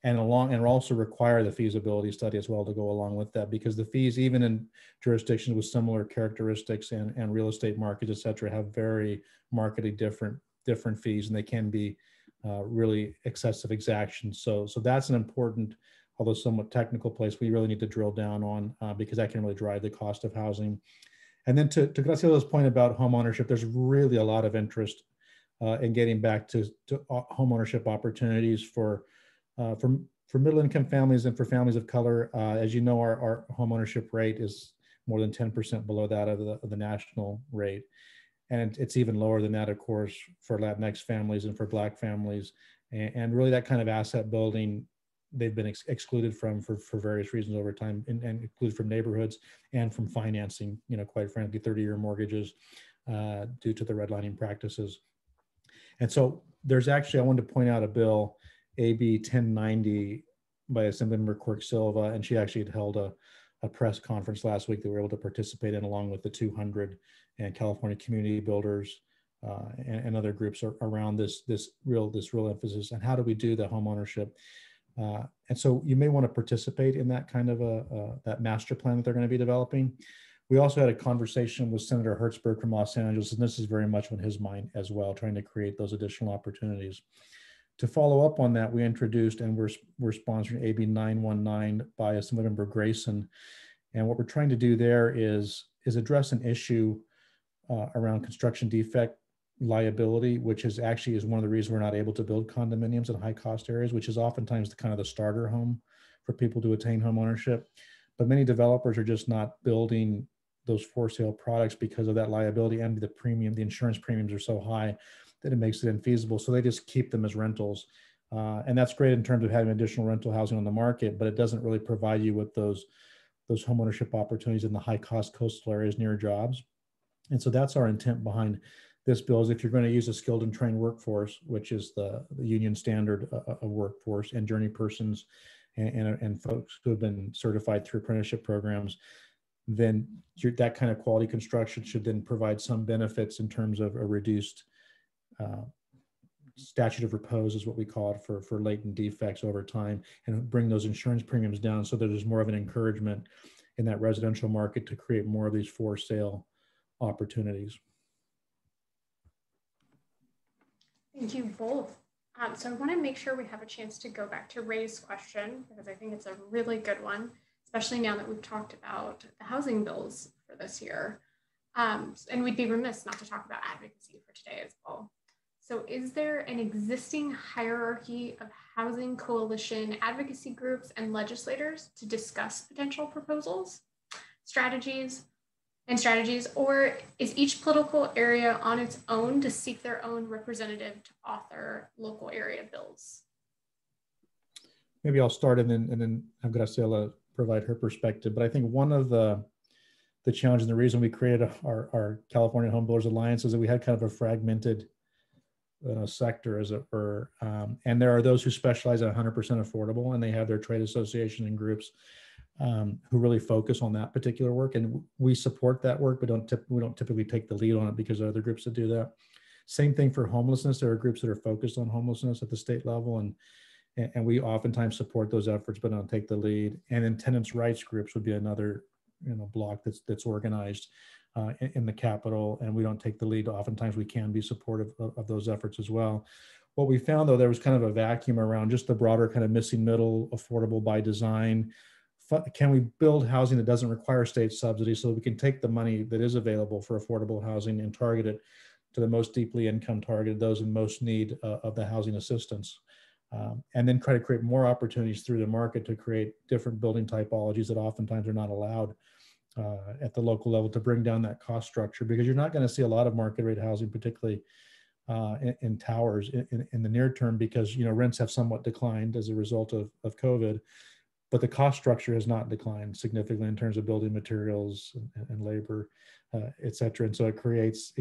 and also require the feasibility study as well to go along with that, because the fees, even in jurisdictions with similar characteristics and real estate markets, et cetera, have very markedly different fees, and they can be really excessive exactions. So that's an important, although somewhat technical place we really need to drill down on because that can really drive the cost of housing. And then to Gracielo's point about home ownership, there's really a lot of interest in getting back to home ownership opportunities for middle income families and for families of color. As you know, our home ownership rate is more than 10% below that of the national rate. And it's even lower than that, of course, for Latinx families and for Black families. And really that kind of asset building, they've been excluded from for various reasons over time, and included from neighborhoods and from financing, quite frankly, 30-year mortgages due to the redlining practices. And so there's actually, I wanted to point out a bill, AB 1090 by Assemblymember Quirk Silva, and she actually had held a press conference last week that we were able to participate in, along with the 200 and California community builders and other groups around this real emphasis on how do we do the home ownership. And so you may want to participate in that kind of that master plan that they're going to be developing. We also had a conversation with Senator Hertzberg from Los Angeles, and this is very much on his mind as well, trying to create those additional opportunities. To follow up on that, we introduced, and we're sponsoring AB 919 by Assemblymember Grayson. And what we're trying to do there is address an issue around construction defect liability, which is one of the reasons we're not able to build condominiums in high cost areas, which is oftentimes the starter home for people to attain home ownership. But many developers are just not building those for sale products because of that liability, and the insurance premiums are so high that it makes it infeasible. So they just keep them as rentals. And that's great in terms of having additional rental housing on the market, but it doesn't really provide you with those home ownership opportunities in the high cost coastal areas near jobs. And so that's our intent behind this bill, is if you're going to use a skilled and trained workforce, which is the union standard of workforce, and journey persons and folks who have been certified through apprenticeship programs, then that kind of quality construction should then provide some benefits in terms of a reduced statute of repose, is what we call it, for latent defects over time, and bring those insurance premiums down so that there's more of an encouragement in that residential market to create more of these for sale opportunities. Thank you both. So I want to make sure we have a chance to go back to Ray's question, because I think it's a really good one, especially now that we've talked about the housing bills for this year. And we'd be remiss not to talk about advocacy for today as well. So is there an existing hierarchy of housing coalition advocacy groups and legislators to discuss potential proposals, strategies, or is each political area on its own to seek their own representative to author local area bills? Maybe I'll start and then have Graciela provide her perspective. But I think one of the challenge and the reason we created our California Home Builders Alliance is that we had kind of a fragmented sector, as it were. And there are those who specialize at 100% affordable, and they have their trade association and groups who really focus on that particular work. And we support that work, but we don't typically take the lead on it because there are other groups that do that. Same thing for homelessness. There are groups that are focused on homelessness at the state level, and we oftentimes support those efforts, but don't take the lead. And then tenants' rights groups would be another block that's organized in the Capitol, and we don't take the lead. Oftentimes we can be supportive of those efforts as well. What we found, though, there was kind of a vacuum around just the broader kind of missing middle, affordable by design. Can we build housing that doesn't require state subsidy so that we can take the money that is available for affordable housing and target it to the most deeply income targeted, those in most need of the housing assistance, and then try to create more opportunities through the market to create different building typologies that oftentimes are not allowed at the local level to bring down that cost structure, because you're not going to see a lot of market rate housing, particularly in towers in the near term, because rents have somewhat declined as a result of COVID, but the cost structure has not declined significantly in terms of building materials and labor, et cetera. And so it creates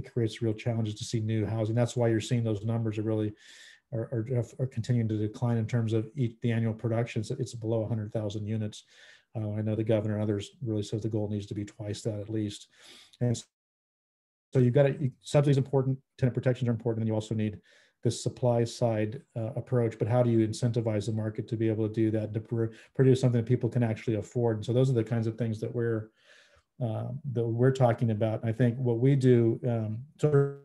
real challenges to see new housing. That's why you're seeing those numbers are continuing to decline in terms of the annual production. So it's below 100,000 units. I know the governor and others really says the goal needs to be twice that at least. And so you've got subsidies important, tenant protections are important, and you also need this supply side approach. But how do you incentivize the market to be able to do that, to produce something that people can actually afford? And so those are the kinds of things that we're talking about. And I think what we do, so for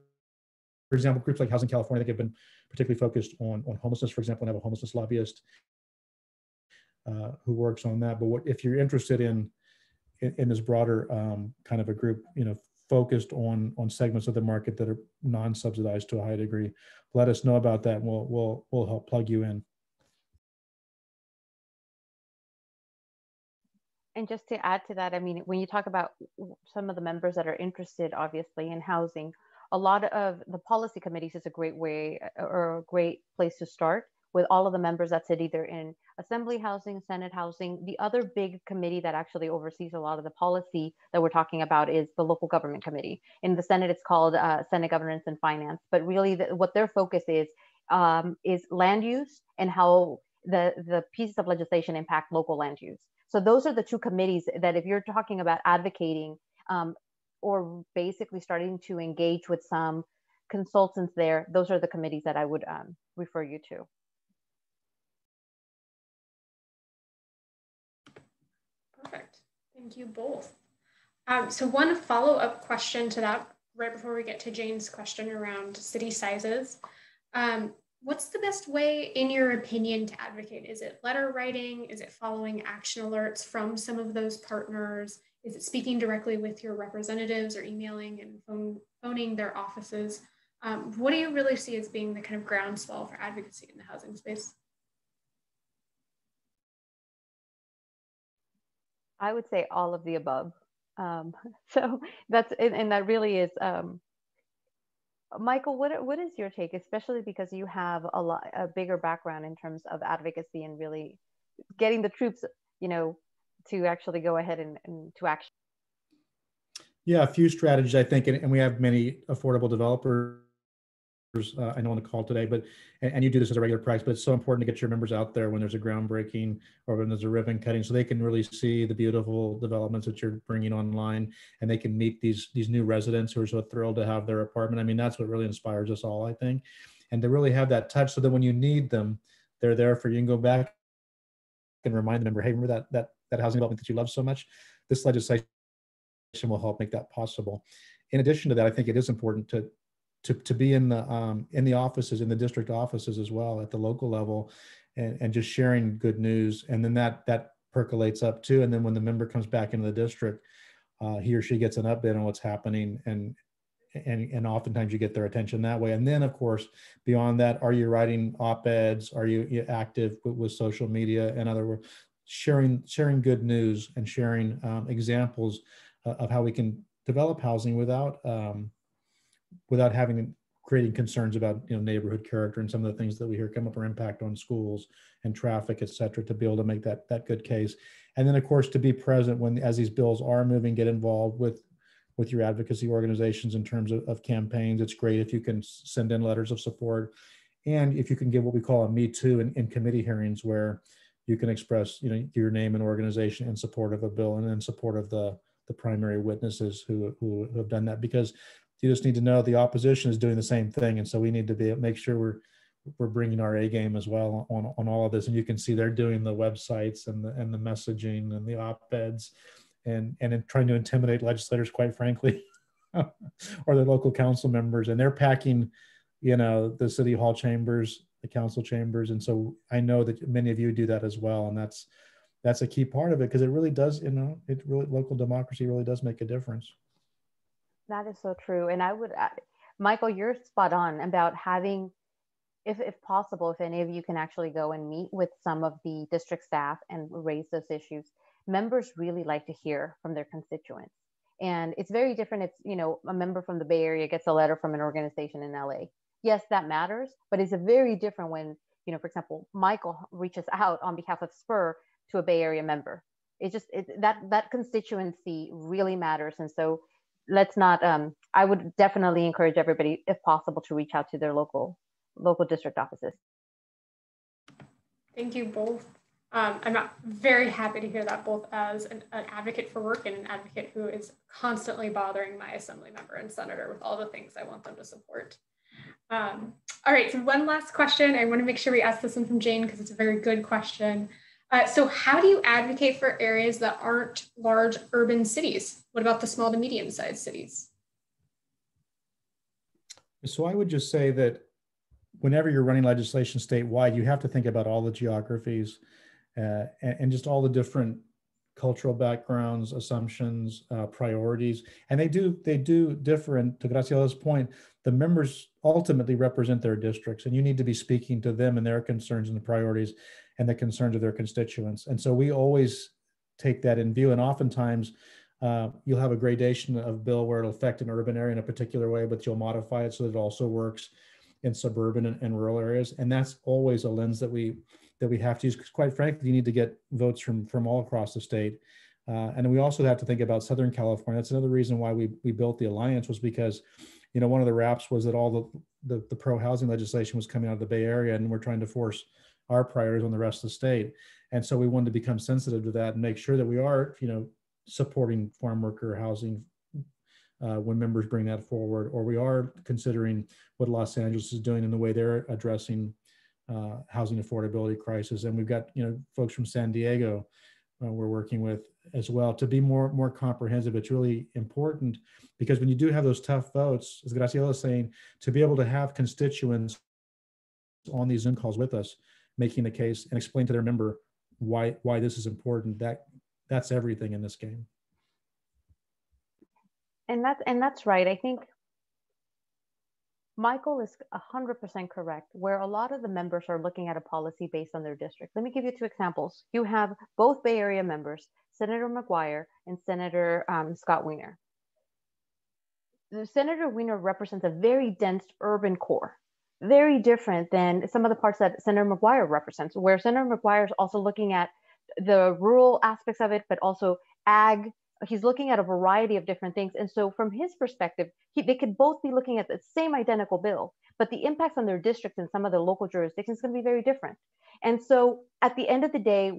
example, groups like Housing California, that have been particularly focused on homelessness, for example, and have a homelessness lobbyist who works on that. But if you're interested in this broader kind of a group, focused on segments of the market that are non-subsidized to a high degree, let us know about that, and we'll help plug you in. And just to add to that, I mean, when you talk about some of the members that are interested, obviously, in housing, a lot of the policy committees is a great way or a great place to start, with all of the members that sit either in Assembly Housing, Senate Housing. The other big committee that actually oversees a lot of the policy that we're talking about is the Local Government Committee. In the Senate, it's called Senate Governance and Finance. But really, what their focus is land use and how the pieces of legislation impact local land use. So those are the two committees that, if you're talking about advocating or basically starting to engage with some consultants there, those are the committees that I would refer you to. Perfect. Thank you both. So one follow-up question to that, right before we get to Jane's question around city sizes. What's the best way, in your opinion, to advocate? Is it letter writing? Is it following action alerts from some of those partners? Is it speaking directly with your representatives or emailing and phoning their offices? What do you really see as being the kind of groundswell for advocacy in the housing space? I would say all of the above. So that's, and that really is, Michael, what is your take, especially because you have a bigger background in terms of advocacy and really getting the troops, to actually go ahead and to action? Yeah, a few strategies, I think, and we have many affordable developers I know on the call today, and you do this as a regular practice, but it's so important to get your members out there when there's a groundbreaking or when there's a ribbon cutting, so they can really see the beautiful developments that you're bringing online, and they can meet these new residents who are so thrilled to have their apartment. I mean, that's what really inspires us all, I think, and to really have that touch, so that when you need them, they're there for you. You can go back and remind the member, hey, remember that housing development that you love so much? This legislation will help make that possible. In addition to that, I think it is important to be in the offices, in the district offices as well, at the local level, and just sharing good news. And then that percolates up too. And then when the member comes back into the district, he or she gets an update on what's happening, and oftentimes you get their attention that way. And then, of course, beyond that, are you writing op-eds? Are you active with social media? In other words, sharing good news and sharing examples of how we can develop housing without creating concerns about neighborhood character and some of the things that we hear come up, or impact on schools and traffic, et cetera, to be able to make that good case. And then, of course, to be present as these bills are moving, get involved with your advocacy organizations in terms of campaigns. It's great if you can send in letters of support, and if you can give what we call a Me Too in committee hearings, where you can express your name and organization in support of a bill and in support of the primary witnesses who have done that, because you just need to know the opposition is doing the same thing. And so we need to make sure we're bringing our A game as well on all of this. And you can see they're doing the websites and the messaging and the op-eds and in trying to intimidate legislators, quite frankly, or the local council members. And they're packing, the city hall chambers, the council chambers. And so I know that many of you do that as well. And that's a key part of it, because it really does, local democracy really does make a difference. That is so true. And I would, Michael, you're spot on about having, if possible, if any of you can actually go and meet with some of the district staff and raise those issues. Members really like to hear from their constituents. And it's very different if, a member from the Bay Area gets a letter from an organization in LA. yes, that matters, but it's a very different when, you know, for example, Michael reaches out on behalf of Spur to a Bay Area member. It's just that constituency really matters. And so let's not, I would definitely encourage everybody, if possible, to reach out to their local district offices. Thank you both. I'm very happy to hear that, both as an advocate for work and an advocate who is constantly bothering my assembly member and senator with all the things I want them to support. All right, so one last question. I want to make sure we ask this one from Jane because it's a very good question. So how do you advocate for areas that aren't large urban cities? What about the small to medium-sized cities? So I would just say that whenever you're running legislation statewide, you have to think about all the geographies and just all the different cultural backgrounds, assumptions, priorities, and they do differ. And to Graciela's point, the members ultimately represent their districts, and you need to be speaking to them and their concerns and the priorities and the concerns of their constituents. And so we always take that in view. And oftentimes you'll have a gradation of bill where it'll affect an urban area in a particular way, but you'll modify it so that it also works in suburban and rural areas. And that's always a lens that we have to use, because quite frankly, you need to get votes from all across the state. And we also have to think about Southern California. That's another reason why we built the alliance, was because, you know, one of the raps was that all the pro-housing legislation was coming out of the Bay Area, and we're trying to force our priorities on the rest of the state. And so we wanted to become sensitive to that and make sure that we are, you know, supporting farm worker housing when members bring that forward, or we are considering what Los Angeles is doing in the way they're addressing housing affordability crisis. And we've got, you know, folks from San Diego we're working with as well to be more comprehensive. It's really important because when you do have those tough votes, as Graciela is saying, to be able to have constituents on these Zoom calls with us, making the case and explain to their member why this is important, that's everything in this game. And that's right. I think Michael is 100% correct, where a lot of the members are looking at a policy based on their district. Let me give you two examples. You have both Bay Area members, Senator McGuire and Senator Scott Wiener. Senator Wiener represents a very dense urban core, very different than some of the parts that Senator McGuire represents, where Senator McGuire is also looking at the rural aspects of it, but also ag. He's looking at a variety of different things. And so from his perspective, they could both be looking at the same identical bill, but the impacts on their districts and some of the local jurisdictions is going to be very different. And so at the end of the day,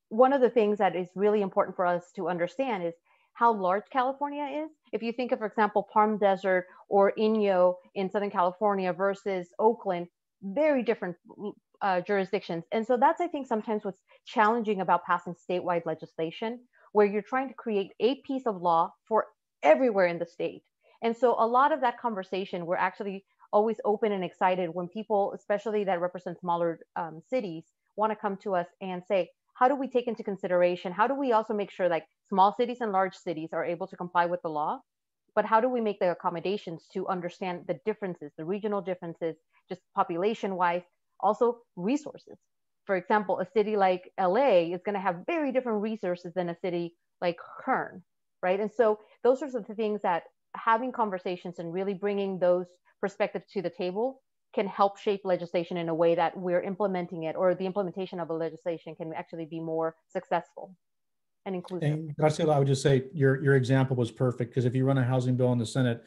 one of the things that is really important for us to understand is how large California is. If you think of, for example, Palm Desert or Inyo in Southern California versus Oakland, very different jurisdictions. And so that's, I think, sometimes what's challenging about passing statewide legislation, where you're trying to create a piece of law for everywhere in the state. And so a lot of that conversation, we're actually always open and excited when people, especially that represent smaller cities, want to come to us and say, how do we take into consideration, how do we also make sure like small cities and large cities are able to comply with the law, but how do we make the accommodations to understand the differences, the regional differences, just population-wise, also resources. For example, a city like LA is going to have very different resources than a city like Kern, right? And so those are the things that having conversations and really bringing those perspectives to the table can help shape legislation in a way that we're implementing it, or the implementation of a legislation can actually be more successful and inclusive. And Graciela, I would just say your example was perfect, because if you run a housing bill in the Senate,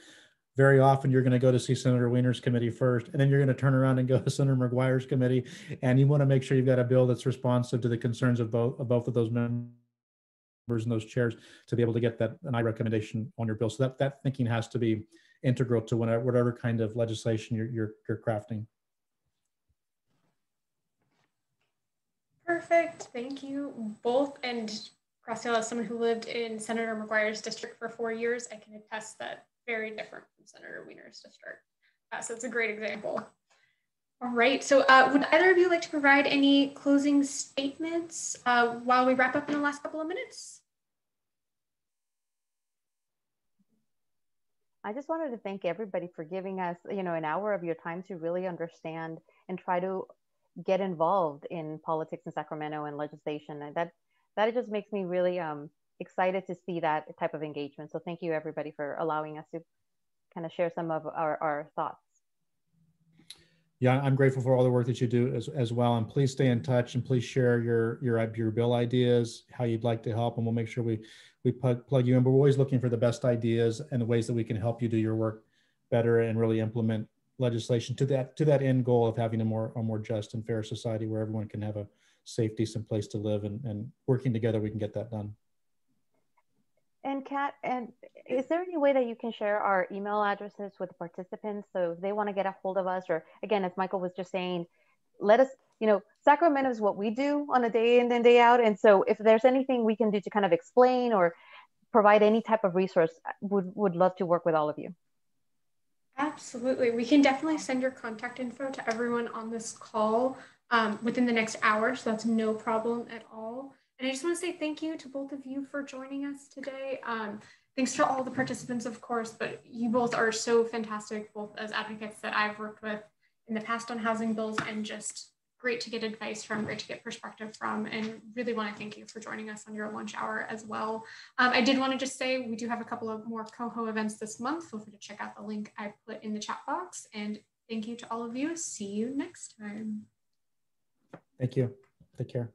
very often you're going to go to see Senator Wiener's committee first, and then you're going to turn around and go to Senator McGuire's committee. And you want to make sure you've got a bill that's responsive to the concerns of both of those members and those chairs to be able to get an I recommendation on your bill. So that thinking has to be integral to whatever kind of legislation you're crafting. Perfect. Thank you both. And Graciela, as someone who lived in Senator McGuire's district for 4 years, I can attest that very different from Senator Wiener's district. So it's a great example. All right. So would either of you like to provide any closing statements while we wrap up in the last couple of minutes? I just wanted to thank everybody for giving us, an hour of your time to really understand and try to get involved in politics in Sacramento and legislation. And that just makes me really excited to see that type of engagement. So thank you everybody for allowing us to kind of share some of our thoughts. Yeah, I'm grateful for all the work that you do as well. And please stay in touch and please share your bill ideas, how you'd like to help, and we'll make sure we plug you in. But we're always looking for the best ideas and the ways that we can help you do your work better and really implement legislation to that end goal of having a more just and fair society where everyone can have a safe, decent place to live, and working together we can get that done. And Kat, and is there any way that you can share our email addresses with the participants? So if they want to get a hold of us, or again, as Michael was just saying, let us, Sacramento is what we do on a day in and day out. And so if there's anything we can do to kind of explain or provide any type of resource, would love to work with all of you. Absolutely. We can definitely send your contact info to everyone on this call within the next hour. So that's no problem at all. And I just want to say thank you to both of you for joining us today. Thanks to all the participants, of course, but you both are so fantastic, both as advocates that I've worked with in the past on housing bills, and just great to get advice from, great to get perspective from, and really want to thank you for joining us on your lunch hour as well. I did want to just say we do have a couple of more CoHo events this month. Feel free to check out the link I put in the chat box. And thank you to all of you. See you next time. Thank you. Take care.